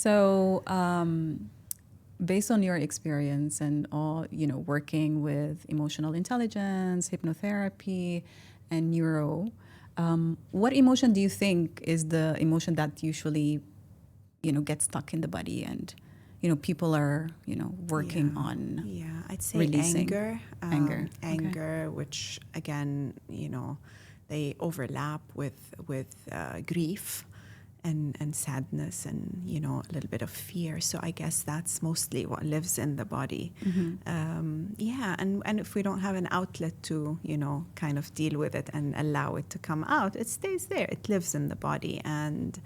So, based on your experience and all, working with emotional intelligence, hypnotherapy, and neuro, what emotion do you think is the emotion that usually, gets stuck in the body and, people are, working on Yeah, I'd say releasing? anger. Anger. Okay. Anger, which again, they overlap with grief and sadness and, a little bit of fear. So I guess that's mostly what lives in the body. And if we don't have an outlet to, kind of deal with it and allow it to come out, it stays there. It lives in the body. And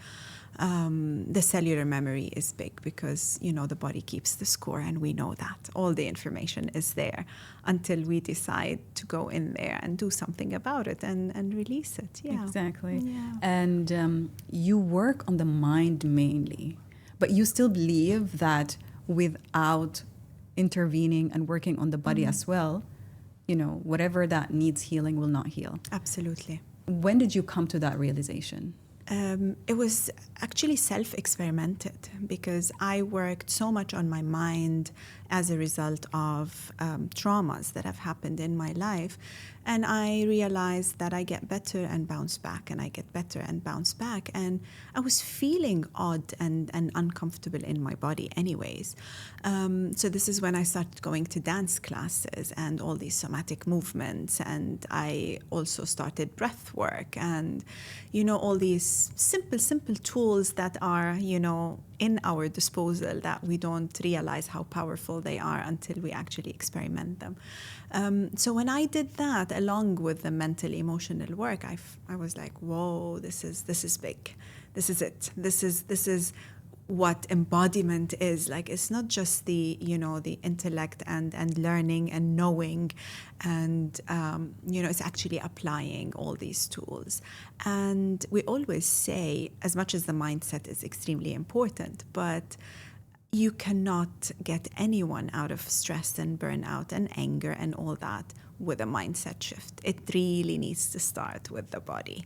the cellular memory is big because, the body keeps the score, and we know that. All the information is there until we decide to go in there and do something about it and release it. Yeah. Exactly. Yeah. And you work on the mind mainly, but you still believe that without intervening and working on the body as well, whatever that needs healing will not heal. Absolutely. When did you come to that realization? It was actually self-experimented because I worked so much on my mind as a result of traumas that have happened in my life. And I realized that I get better and bounce back, and I get better and bounce back. And I was feeling odd and uncomfortable in my body anyways. So this is when I started going to dance classes and all these somatic movements. And I also started breath work and, all these simple tools that are, in our disposal that we don't realize how powerful they are until we actually experiment them. So when I did that, along with the mental emotional work, I was like, whoa, this is big. This is it. This is what embodiment is. Like, it's not just the intellect and learning and knowing, and it's actually applying all these tools. And we always say, as much as the mindset is extremely important, but you cannot get anyone out of stress and burnout and anger and all that with a mindset shift. It really needs to start with the body.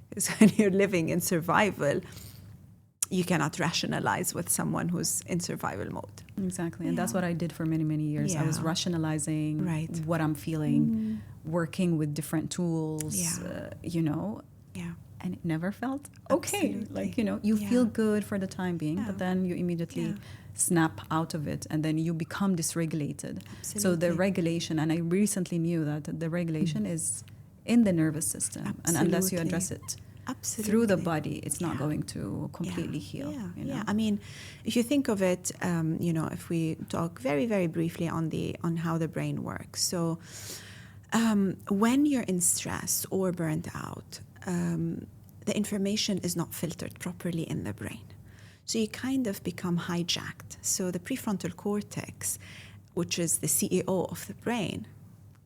Because when you're living in survival, you cannot rationalize with someone who's in survival mode. Exactly. And that's what I did for many, many years. Yeah. I was rationalizing what I'm feeling, working with different tools, Yeah. and it never felt okay. Absolutely. Like, you feel good for the time being, but then you immediately snap out of it, and then you become dysregulated. Absolutely. So the regulation, and I recently knew that the regulation is in the nervous system. Absolutely. And unless you address it through the body, it's not going to completely heal. Yeah. I mean, if you think of it, if we talk very, very briefly on how the brain works. So when you're in stress or burnt out, the information is not filtered properly in the brain. So you kind of become hijacked. So the prefrontal cortex, which is the CEO of the brain,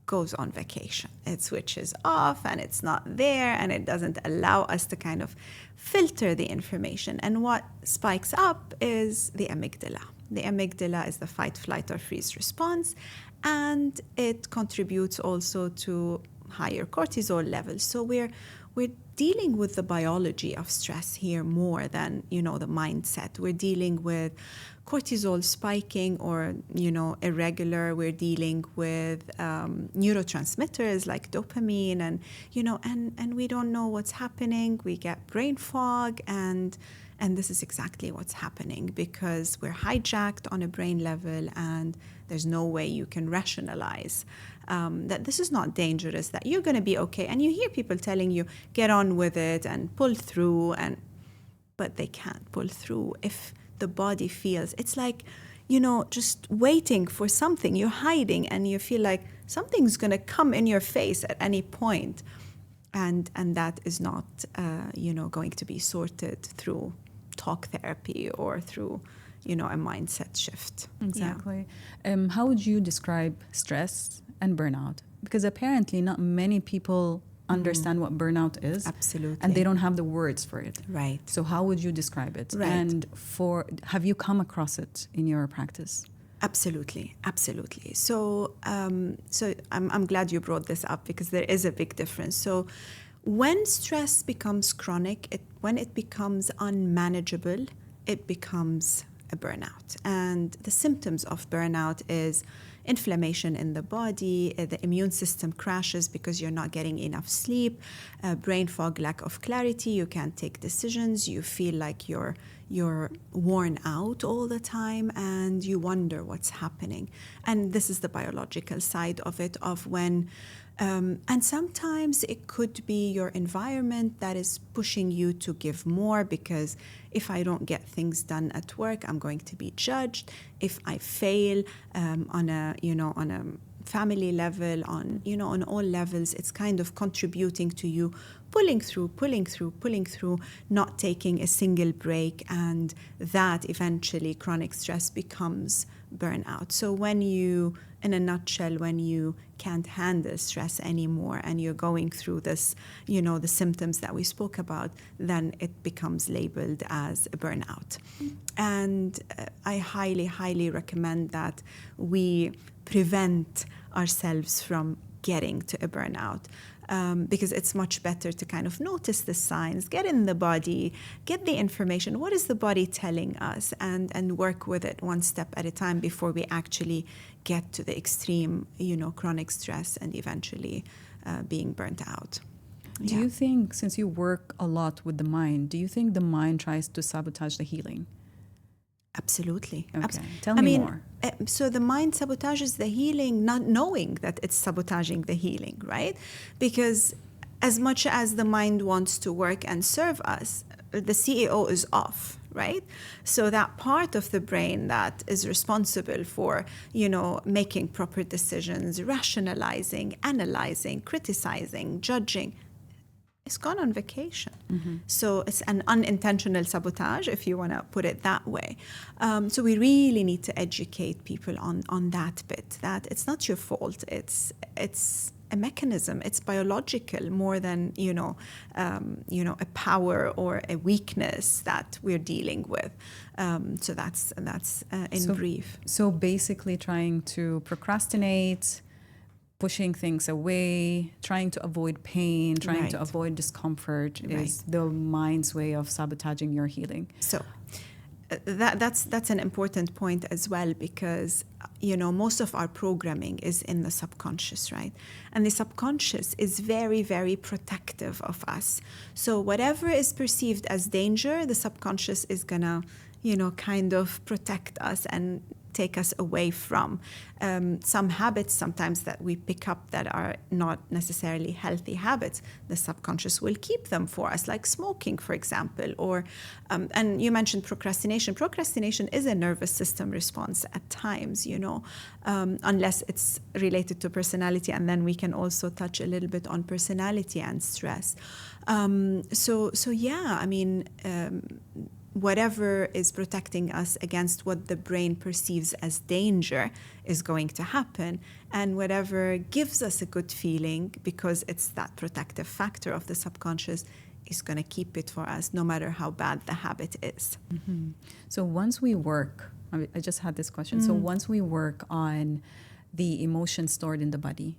goes on vacation. It switches off and it's not there, and it doesn't allow us to kind of filter the information. And what spikes up is the amygdala. The amygdala is the fight, flight, or freeze response, and it contributes also to higher cortisol levels. So we're dealing with the biology of stress here more than, the mindset. We're dealing with cortisol spiking or, irregular. We're dealing with neurotransmitters like dopamine and, and we don't know what's happening. We get brain fog, and this is exactly what's happening because we're hijacked on a brain level, and there's no way you can rationalize that this is not dangerous, that you're going to be okay. And you hear people telling you, get on with it and pull through, but they can't pull through if the body feels. It's like, just waiting for something. You're hiding and you feel like something's going to come in your face at any point. And that is not, going to be sorted through talk therapy or through, a mindset shift. Exactly. Yeah. How would you describe stress and burnout? Because apparently not many people understand what burnout is. Absolutely. And they don't have the words for it. Right. So how would you describe it? Right. And have you come across it in your practice? Absolutely. So I'm glad you brought this up because there is a big difference. So when stress becomes chronic, when it becomes unmanageable, it becomes a burnout. And the symptoms of burnout is inflammation in the body, the immune system crashes because you're not getting enough sleep, brain fog, lack of clarity, you can't take decisions, you feel like you're worn out all the time, and you wonder what's happening. And this is the biological side of it, of when and sometimes it could be your environment that is pushing you to give more, because if I don't get things done at work, I'm going to be judged. If I fail on a family level, on all levels, it's kind of contributing to you pulling through, not taking a single break, and that eventually chronic stress becomes burnout. So when you can't handle stress anymore and you're going through this, the symptoms that we spoke about, then it becomes labeled as a burnout. And I highly, highly recommend that we prevent ourselves from getting to a burnout. Because it's much better to kind of notice the signs, get in the body, get the information. What is the body telling us? And work with it one step at a time before we actually get to the extreme, chronic stress and eventually being burnt out. Do you think, since you work a lot with the mind, do you think the mind tries to sabotage the healing? Absolutely. Okay. Tell me more. So the mind sabotages the healing, not knowing that it's sabotaging the healing, right? Because as much as the mind wants to work and serve us, the CEO is off, right? So that part of the brain that is responsible for, making proper decisions, rationalizing, analyzing, criticizing, judging, is gone on vacation. Mm-hmm. So it's an unintentional sabotage, if you want to put it that way. So we really need to educate people on that bit, that it's not your fault. It's a mechanism. It's biological more than, a power or a weakness that we're dealing with. So that's in brief. So basically trying to procrastinate, pushing things away, trying to avoid pain, trying to avoid discomfort is the mind's way of sabotaging your healing. So that's an important point as well, because most of our programming is in the subconscious, right? And the subconscious is very, very protective of us. So whatever is perceived as danger, the subconscious is gonna kind of protect us and take us away from some habits sometimes that we pick up that are not necessarily healthy habits. The subconscious will keep them for us, like smoking, for example, or and you mentioned procrastination. Procrastination is a nervous system response at times, unless it's related to personality, and then we can also touch a little bit on personality and stress. Whatever is protecting us against what the brain perceives as danger is going to happen. And whatever gives us a good feeling, because it's that protective factor of the subconscious, is going to keep it for us no matter how bad the habit is. Mm-hmm. So once we work, I just had this question. So once we work on the emotions stored in the body,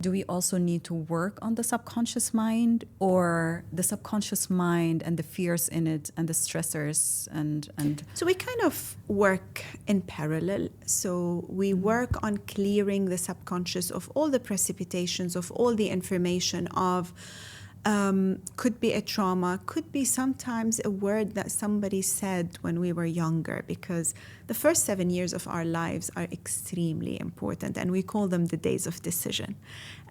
do we also need to work on the subconscious mind, or the subconscious mind and the fears in it and the stressors and So we kind of work in parallel. So we work on clearing the subconscious of all the precipitations, of all the information of could be a trauma, could be sometimes a word that somebody said when we were younger, because the first 7 years of our lives are extremely important, and we call them the days of decision.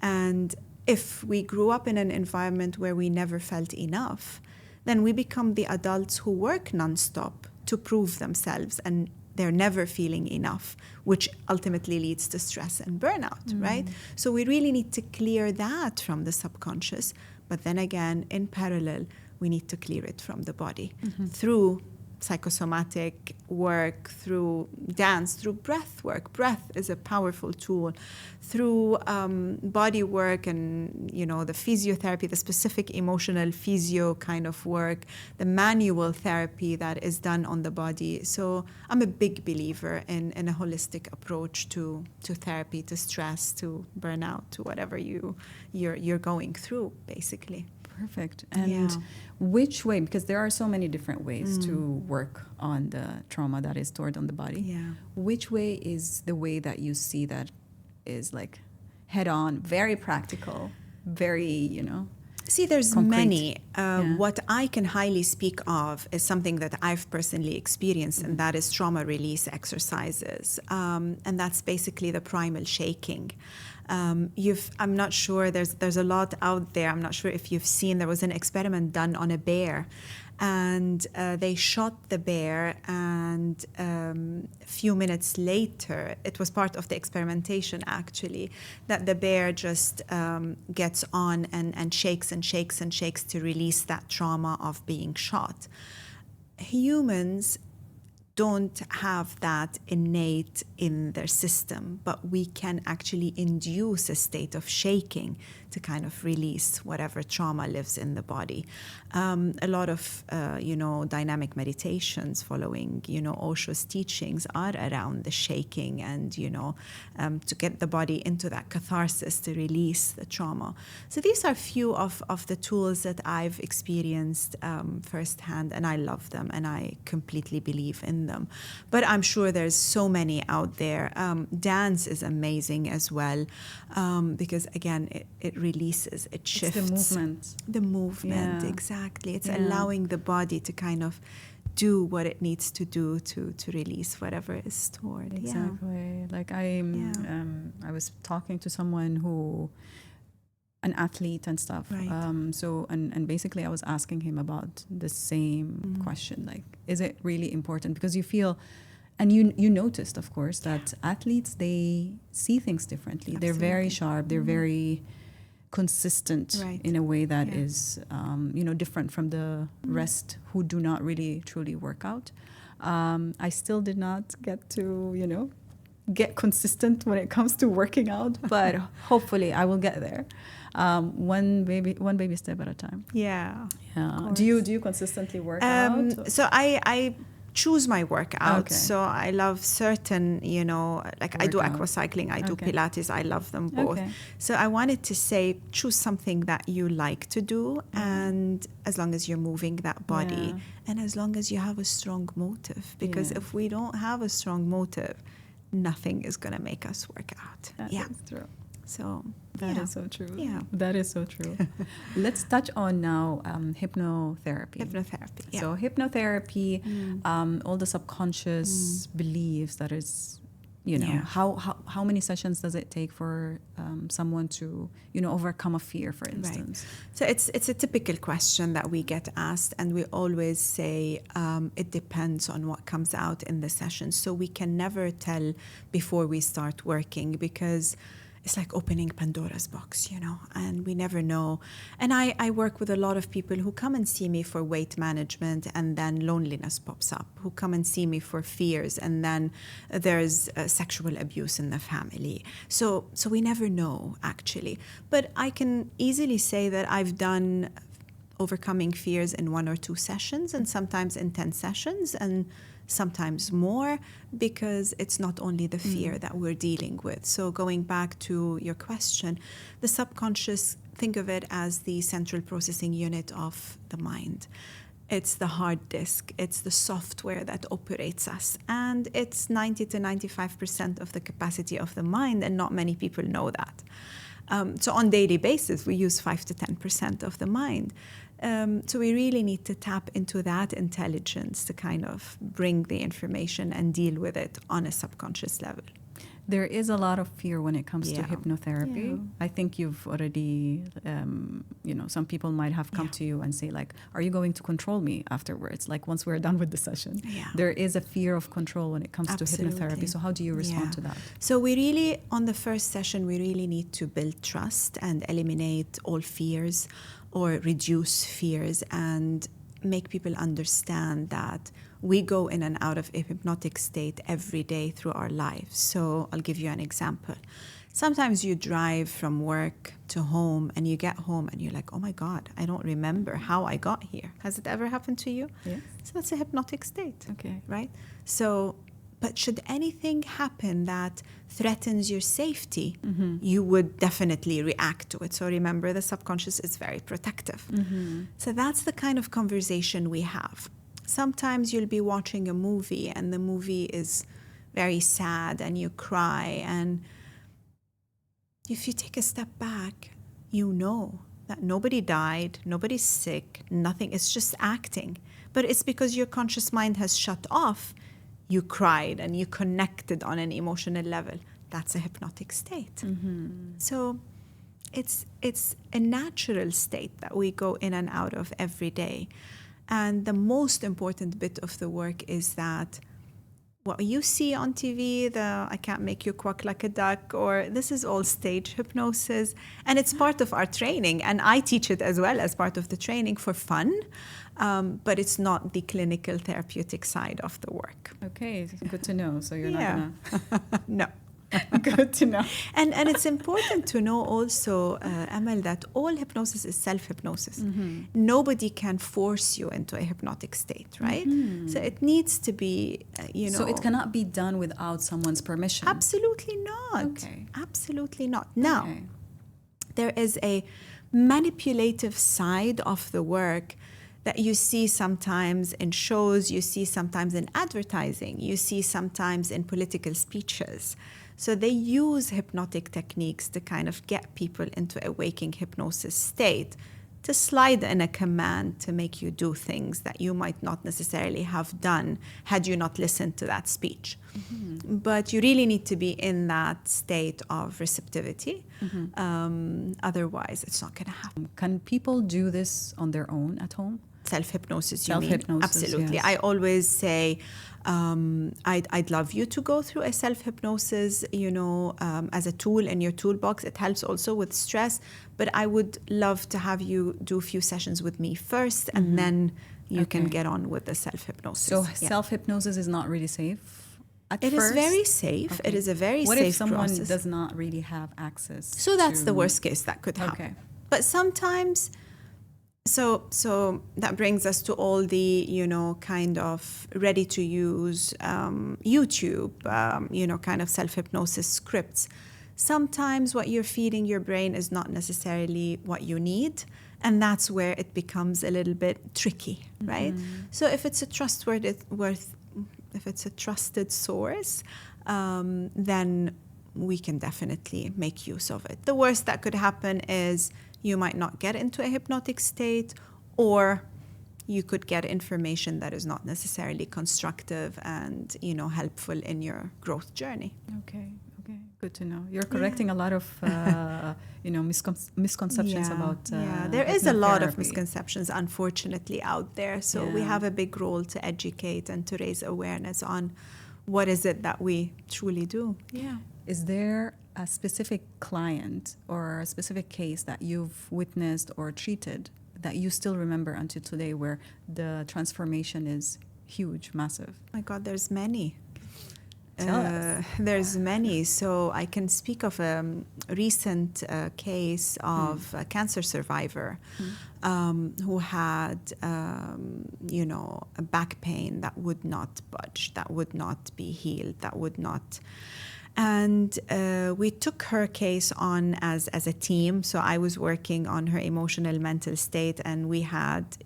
And if we grew up in an environment where we never felt enough, then we become the adults who work nonstop to prove themselves, and they're never feeling enough, which ultimately leads to stress and burnout, right? So we really need to clear that from the subconscious. But then again, in parallel, we need to clear it from the body through psychosomatic work, through dance, through breath work. Breath is a powerful tool. Through body work and, the physiotherapy, the specific emotional physio kind of work, the manual therapy that is done on the body. So I'm a big believer in a holistic approach to therapy, to stress, to burnout, to whatever you're going through, basically. Perfect. And which way, because there are so many different ways to work on the trauma that is stored on the body. Yeah. Which way is the way that you see that is like head on, very practical, very, See, there's concrete? many. What I can highly speak of is something that I've personally experienced, and that is trauma release exercises. And that's basically the primal shaking. I'm not sure, there's a lot out there. I'm not sure if you've seen, there was an experiment done on a bear. And they shot the bear, and a few minutes later, it was part of the experimentation actually, that the bear just gets on and shakes and shakes and shakes to release that trauma of being shot. Humans don't have that innate in their system, but we can actually induce a state of shaking to kind of release whatever trauma lives in the body. A lot of, dynamic meditations following, Osho's teachings are around the shaking and, to get the body into that catharsis to release the trauma. So these are few of the tools that I've experienced firsthand, and I love them and I completely believe in them. But I'm sure there's so many out there. Dance is amazing as well, because again, it releases, it shifts. It's the movement. The movement, exactly. It's allowing the body to kind of do what it needs to do to release whatever is stored. Exactly. Like I was talking to someone who, an athlete and stuff. Right. And basically I was asking him about the same question, like, is it really important? Because you feel, and you noticed, of course, that athletes, they see things differently. Absolutely. They're very sharp. They're very consistent in a way that is, different from the rest who do not really truly work out. I still did not get to, get consistent when it comes to working out, but hopefully I will get there. One baby step at a time. Yeah. Do you consistently work out? So I choose my workout. Okay. So I love certain, I do aquacycling, I do Pilates, I love them both. Okay. So I wanted to say, choose something that you like to do, and as long as you're moving that body, and as long as you have a strong motive, because if we don't have a strong motive, nothing is going to make us work out. That is true. So that is so true. Yeah. That is so true. Let's touch on now hypnotherapy. Hypnotherapy. Yeah. So hypnotherapy, all the subconscious beliefs that is, how many sessions does it take for someone to, overcome a fear, for instance? Right. So it's a typical question that we get asked, and we always say it depends on what comes out in the session. So we can never tell before we start working, because it's like opening Pandora's box, and we never know. And I work with a lot of people who come and see me for weight management, and then loneliness pops up, who come and see me for fears, and then there's sexual abuse in the family. So we never know, actually. But I can easily say that I've done overcoming fears in 1 or 2 sessions, and sometimes in 10 sessions, and sometimes more, because it's not only the fear that we're dealing with. So going back to your question, the subconscious, think of it as the central processing unit of the mind. It's the hard disk. It's the software that operates us. And it's 90 to 95% of the capacity of the mind, and not many people know that. So on daily basis, we use 5 to 10% of the mind. So we really need to tap into that intelligence to kind of bring the information and deal with it on a subconscious level. There is a lot of fear when it comes to hypnotherapy. Yeah. I think you've already, some people might have come to you and say, like, are you going to control me afterwards? Like, once we're done with the session. Yeah. There is a fear of control when it comes to hypnotherapy. So how do you respond to that? So we really, on the first session, we really need to build trust and eliminate all fears, or reduce fears, and make people understand that we go in and out of a hypnotic state every day through our lives. So I'll give you an example. Sometimes you drive from work to home, and you get home and you're like, oh my God, I don't remember how I got here. Has it ever happened to you? Yes. So that's a hypnotic state. Okay. Right? So But should anything happen that threatens your safety, you would definitely react to it. So remember, the subconscious is very protective. So that's the kind of conversation we have. Sometimes you'll be watching a movie and the movie is very sad and you cry. And if you take a step back, you know that nobody died, nobody's sick, nothing. It's just acting. But it's because your conscious mind has shut off. You cried and you connected on an emotional level. That's a hypnotic state. So it's a natural state that we go in and out of every day. And the most important bit of the work is that what you see on TV, I can't make you quack like a duck, or this is all stage hypnosis. And it's part of our training. And I teach it as well as part of the training for fun. But it's not the clinical therapeutic side of the work. Okay, good to know. So you're not gonna... No. Good to know. And it's important to know also, Amal, that all hypnosis is self-hypnosis. Nobody can force you into a hypnotic state, right? So it needs to be, So it cannot be done without someone's permission? Absolutely not. Okay. Absolutely not. Now, there is a manipulative side of the work that you see sometimes in shows, you see sometimes in advertising, you see sometimes in political speeches. So they use hypnotic techniques to kind of get people into a waking hypnosis state, to slide in a command to make you do things that you might not necessarily have done had you not listened to that speech. But you really need to be in that state of receptivity. Otherwise, it's not going to happen. Can people do this on their own at home? Self-hypnosis, you mean? Self-hypnosis, Absolutely. yes. I always say, I'd love you to go through a self-hypnosis, as a tool in your toolbox. It helps also with stress, but I would love to have you do a few sessions with me first, and then you can get on with the self-hypnosis. So self-hypnosis is not really safe at It first? is very safe. Okay. It is a very what safe if someone process. does not really have access? So that's the worst case that could happen. Okay. But sometimes, so that brings us to all the, kind of ready to use YouTube, kind of self-hypnosis scripts. Sometimes what you're feeding your brain is not necessarily what you need. And that's where it becomes a little bit tricky, right? So if it's a trusted source, then we can definitely make use of it. The worst that could happen is you might not get into a hypnotic state, or you could get information that is not necessarily constructive and, helpful in your growth journey. Okay, good to know. You're correcting a lot of, misconceptions about there is a lot of hypnotherapy. misconceptions, unfortunately, out there. So we have a big role to educate and to raise awareness on what is it that we truly do. Yeah. Is there a specific client or a specific case that you've witnessed or treated that you still remember until today where the transformation is huge, massive? Oh my God, there's many. Tell us. There's many. So I can speak of a recent case of a cancer survivor who had, a back pain that would not budge, that would not be healed, that would not... And we took her case on as a team. So I was working on her emotional, mental state, and we had,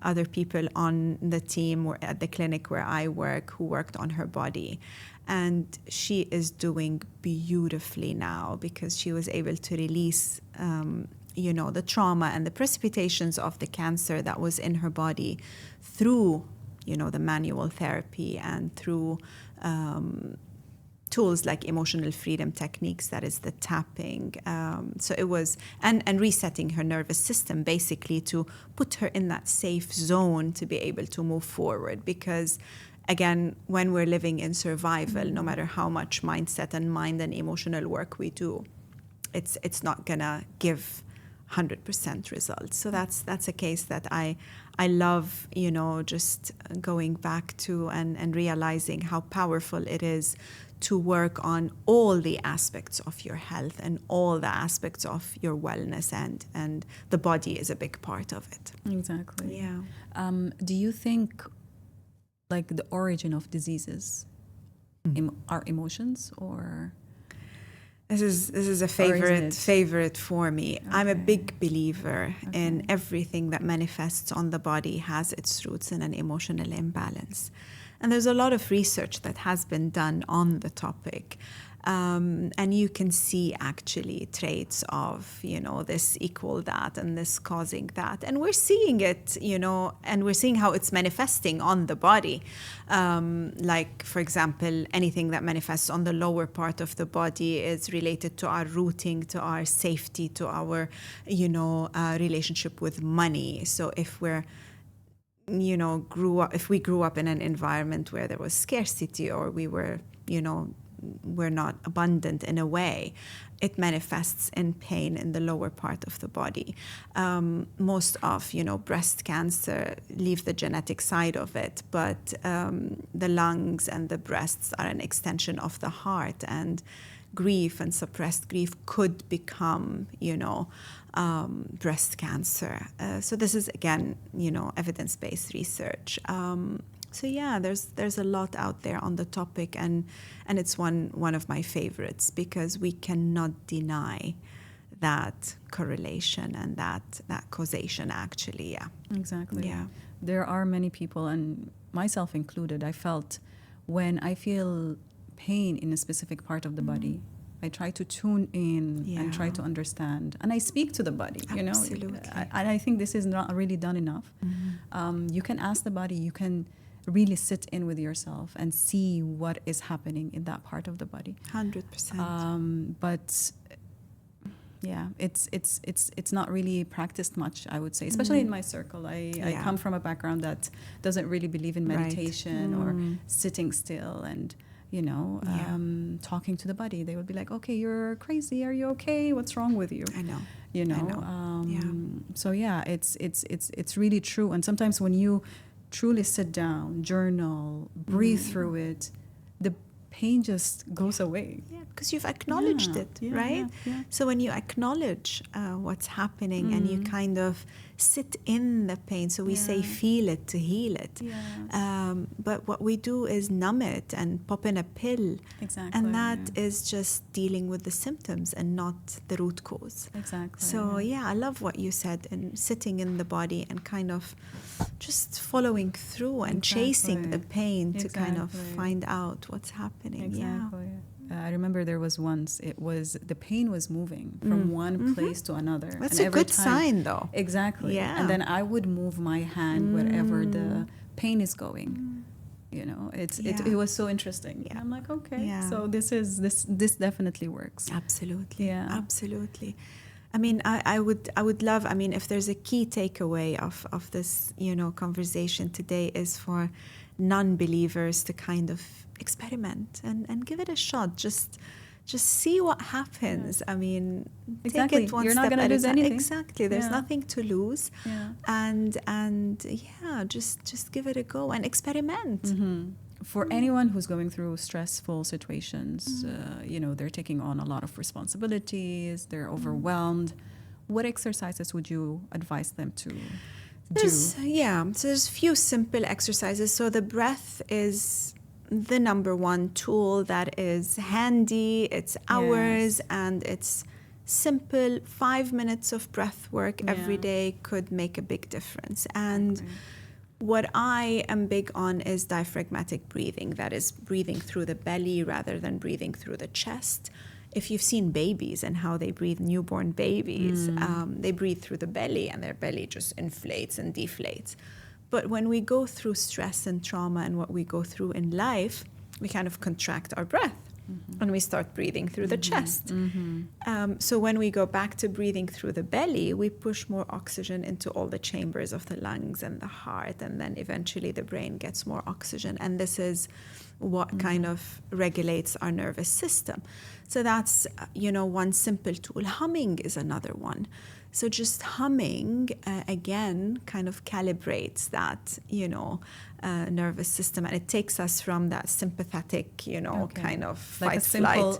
other people on the team or at the clinic where I work who worked on her body. And she is doing beautifully now because she was able to release, the trauma and the precipitations of the cancer that was in her body through, the manual therapy and through tools like emotional freedom techniques, that is the tapping. So it was, and resetting her nervous system basically to put her in that safe zone to be able to move forward. Because again, when we're living in survival, no matter how much mindset and mind and emotional work we do, it's not gonna give 100% results. So that's a case that I love, just going back to and realizing how powerful it is to work on all the aspects of your health and all the aspects of your wellness, and the body is a big part of it. Exactly. Yeah. Do you think, like, the origin of diseases our emotions, or This is a favorite for me. Okay. I'm a big believer in everything that manifests on the body has its roots in an emotional imbalance. And there's a lot of research that has been done on the topic. And you can see actually traits of, this equal that and this causing that. And we're seeing it, and we're seeing how it's manifesting on the body. Like, for example, anything that manifests on the lower part of the body is related to our rooting, to our safety, to our, relationship with money. So if we're if we grew up in an environment where there was scarcity, or we were, we're not abundant in a way, it manifests in pain in the lower part of the body. Most of, breast cancer, leave the genetic side of it, but the lungs and the breasts are an extension of the heart, and grief and suppressed grief could become, breast cancer. So this is, again, evidence-based research. So yeah, there's a lot out there on the topic, and it's one of my favorites, because we cannot deny that correlation and that causation, actually. Yeah, exactly. Yeah, there are many people, and myself included, I felt when I feel pain in a specific part of the body, I try to tune in and try to understand, and I speak to the body. Absolutely. And I think this is not really done enough. You can ask the body, you can really sit in with yourself and see what is happening in that part of the body. 100%. But yeah, it's not really practiced much, I would say, especially in my circle. I come from a background that doesn't really believe in meditation or sitting still and talking to the body. They would be like, okay, you're crazy, are you okay, what's wrong with you? I know. So yeah, it's really true. And sometimes when you truly sit down, journal, breathe through it, the pain just goes away. Yeah, because you've acknowledged it, right? Yeah. So when you acknowledge what's happening and you kind of sit in the pain, so we say feel it to heal it. But what we do is numb it and pop in a pill. Exactly. And that is just dealing with the symptoms and not the root cause. Exactly. So I love what you said, and sitting in the body and kind of just following through and chasing the pain to kind of find out what's happening. Exactly. I remember there was once, the pain was moving from one place to another. That's and a good sign, though. Exactly. Yeah. And then I would move my hand wherever the pain is going. It was so interesting. Yeah. I'm like, okay, so this definitely works. Absolutely. Yeah. Absolutely. I mean, I would love, if there's a key takeaway of this, conversation today, is for non-believers to kind of experiment and give it a shot. Just see what happens. Exactly. Take it one You're step not going to lose anything. Exactly. There's nothing to lose. Yeah. And just give it a go and experiment. For anyone who's going through stressful situations, they're taking on a lot of responsibilities, they're overwhelmed. What exercises would you advise them to do? So there's a few simple exercises. So the breath is the number one tool that is handy. It's ours, and it's simple. 5 minutes of breath work every day could make a big difference. And what I am big on is diaphragmatic breathing. That is breathing through the belly rather than breathing through the chest. If you've seen babies and how they breathe, newborn babies, they breathe through the belly, and their belly just inflates and deflates. But when we go through stress and trauma and what we go through in life, we kind of contract our breath. And we start breathing through the chest. So when we go back to breathing through the belly, we push more oxygen into all the chambers of the lungs and the heart, and then eventually the brain gets more oxygen. And this is what kind of regulates our nervous system. So that's, one simple tool. Humming is another one. So just humming, again, kind of calibrates that, nervous system. And it takes us from that sympathetic, kind of like fight, flight.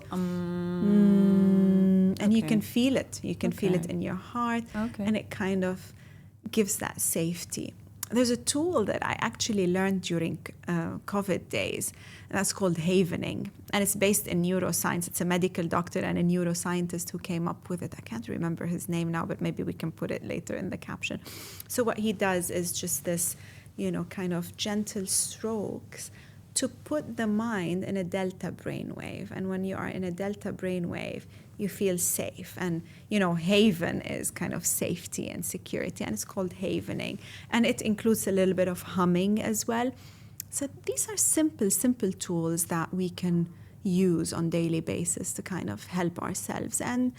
And you can feel it. You can feel it in your heart. And it kind of gives that safety. there's a tool that I actually learned during COVID days, and that's called havening. And it's based in neuroscience. It's a medical doctor and a neuroscientist who came up with it. I can't remember his name now, but maybe we can put it later in the caption. So what he does is just this, kind of gentle strokes to put the mind in a delta brainwave. And when you are in a delta brainwave, you feel safe. And, haven is kind of safety and security, and it's called havening. And it includes a little bit of humming as well. So these are simple tools that we can use on daily basis to kind of help ourselves. And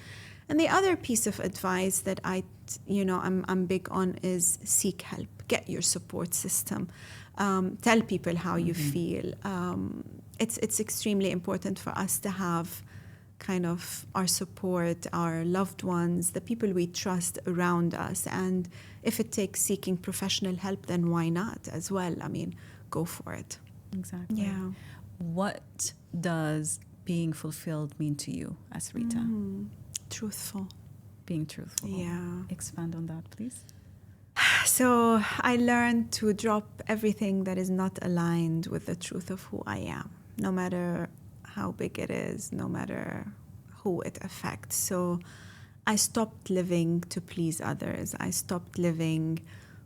the other piece of advice that I'm big on is seek help, get your support system. Tell people how you feel. It's extremely important for us to have kind of our support, our loved ones, the people we trust around us. And if it takes seeking professional help, then why not as well? I mean, go for it. Exactly. Yeah. What does being fulfilled mean to you as Rita? Truthful. Being truthful. Yeah. Expand on that, please. So I learned to drop everything that is not aligned with the truth of who I am, no matter how big it is, no matter who it affects. So I stopped living to please others. I stopped living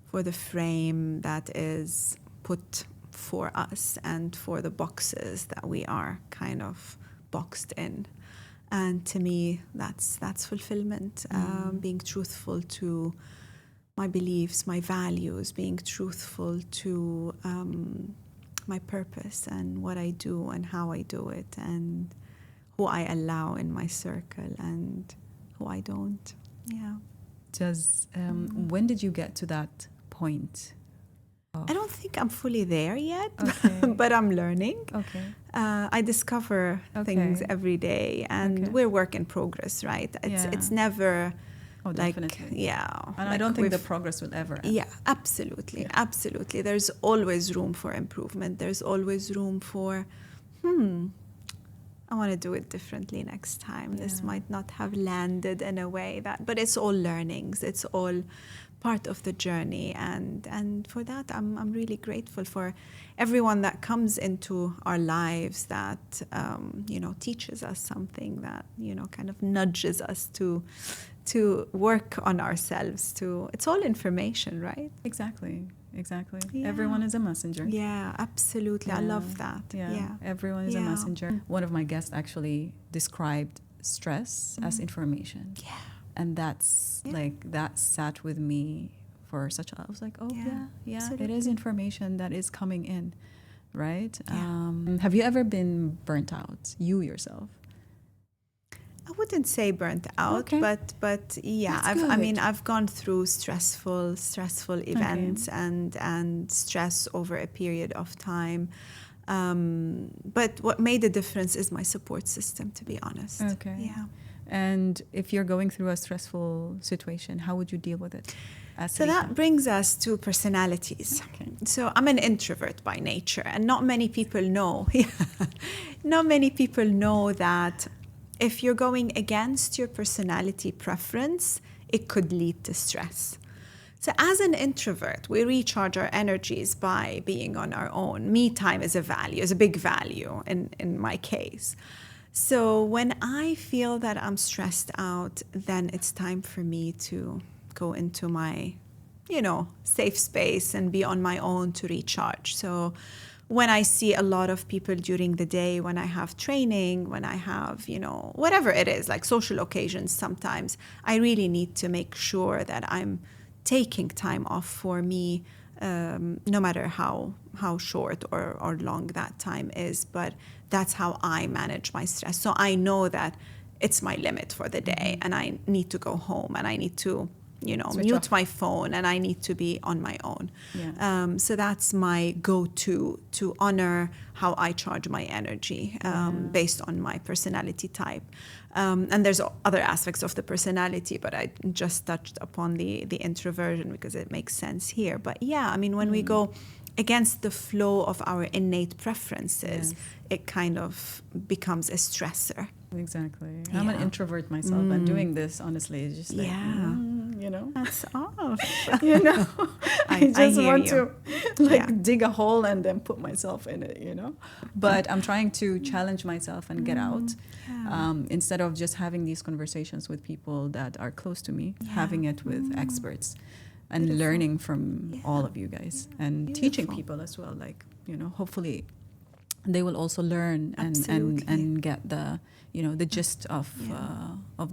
for the frame that is put for us and for the boxes that we are kind of boxed in. And to me, that's fulfillment, being truthful to my beliefs, my values, being truthful to my purpose and what I do and how I do it and who I allow in my circle and who I don't. Yeah. When did you get to that point? I don't think I'm fully there yet, Okay. but I'm learning. Okay. I discover things every day, and we're work in progress, right? It's never definitely. And I don't think the progress will ever end. Yeah, absolutely. There's always room for improvement. There's always room for, I want to do it differently next time. Yeah. This might not have landed in a way but it's all learnings. It's all part of the journey, and for that I'm really grateful for everyone that comes into our lives that teaches us something, that kind of nudges us to work on ourselves. It's all information, right? Exactly. Yeah. Everyone is a messenger. Yeah, absolutely. I love that. Yeah. Everyone is a messenger. One of my guests actually described stress as information. Yeah. And that's that sat with me for I was like, it is information that is coming in, right? Yeah. Have you ever been burnt out, you yourself? I wouldn't say burnt out, but yeah, I've gone through stressful events and stress over a period of time. But what made the difference is my support system, to be honest. Okay. Yeah. And if you're going through a stressful situation, how would you deal with it? So that brings us to personalities. Okay. So I'm an introvert by nature, and not many people know. Not many people know that if you're going against your personality preference, it could lead to stress. So as an introvert, we recharge our energies by being on our own. Me time is a big value in my case. So when I feel that I'm stressed out, then it's time for me to go into my, safe space and be on my own to recharge. So when I see a lot of people during the day, when I have training, when I have, whatever it is, like social occasions sometimes, I really need to make sure that I'm taking time off for me, no matter how short or long that time is. But that's how I manage my stress. So I know that it's my limit for the day, and I need to go home, and I need to, mute my phone, and I need to be on my own. Yeah. So that's my go-to to honor how I charge my energy based on my personality type. And there's other aspects of the personality, but I just touched upon the introversion because it makes sense here. But when we go against the flow of our innate preferences, it kind of becomes a stressor. Exactly. I'm an introvert myself, and doing this, honestly, is just like, you know. That's off. You know, I just hear want you. to like Yeah. dig a hole and then put myself in it, you know. But I'm trying to challenge myself and get out. Yeah. Instead of just having these conversations with people that are close to me, having it with experts and Beautiful. learning from all of you guys and teaching Beautiful. people as well. Like, you know, hopefully they will also learn Absolutely. and get the, you know, the gist of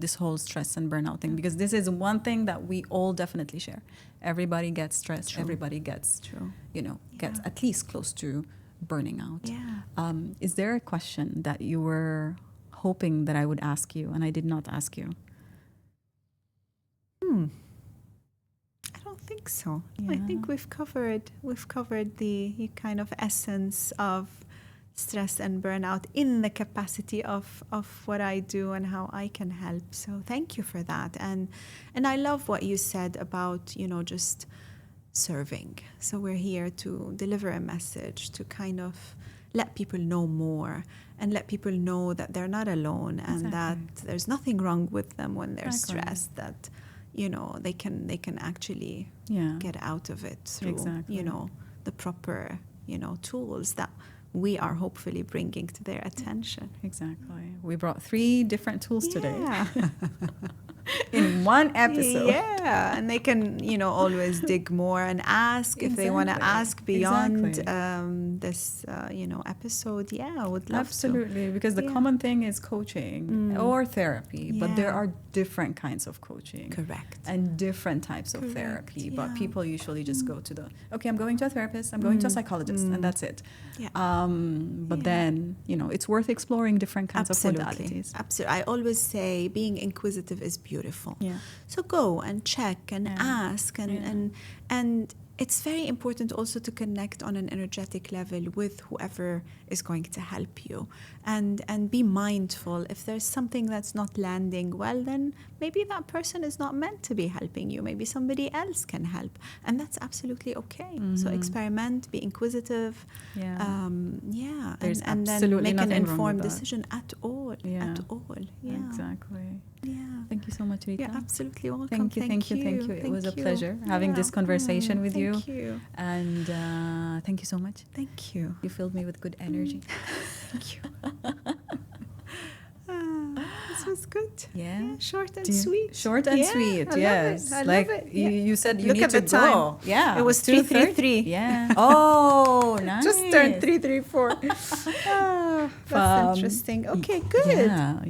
this whole stress and burnout thing, because this is one thing that we all definitely share. Everybody gets stressed. True. Everybody gets, True. you know, gets Yeah. at least close to burning out. Yeah. Is there a question that you were hoping that I would ask you and I did not ask you? I don't think so. Yeah. I think we've covered the kind of essence of stress and burnout in the capacity of what I do and how I can help. So thank you for that. And I love what you said about, you know, just serving. So we're here to deliver a message, to kind of let people know more and let people know that they're not alone and that there's nothing wrong with them when they're stressed, that, you know, they can actually get out of it through, you know, the proper, you know, tools that we are hopefully bringing to their attention. Exactly. We brought 3 different tools today Yeah. in one episode. Yeah, and they can, you know, always dig more and ask if they want to ask beyond this, you know, episode. Yeah, I would love Absolutely, because the common thing is coaching or therapy, but there are different kinds of coaching. Correct. And different types of therapy. But people usually just go to the, okay, I'm going to a therapist, I'm going to a psychologist, and that's it. Yeah. But then, you know, it's worth exploring different kinds of modalities. Absolutely. I always say being inquisitive is beautiful. Yeah. So go and check and ask and it's very important also to connect on an energetic level with whoever is going to help you and be mindful. If there's something that's not landing well, then maybe that person is not meant to be helping you. Maybe somebody else can help, and that's absolutely okay. So experiment, be inquisitive. There's and then absolutely make an nothing wrong with informed that. decision at all. At all. Yeah. Exactly. Yeah. Thank you so much, Rita. You're absolutely welcome. Thank you. It was a pleasure having this conversation with you. Thank you. And thank you so much. Thank you. You filled me with good energy. Thank you. This was good. Yeah. Short and sweet. Short and sweet, I yes. love it. Like love it. you said you Look need at to the time. go. Yeah. It was 3:33. Yeah. Oh, nice. Just turned 3:34. That's interesting. Okay, good. Yeah.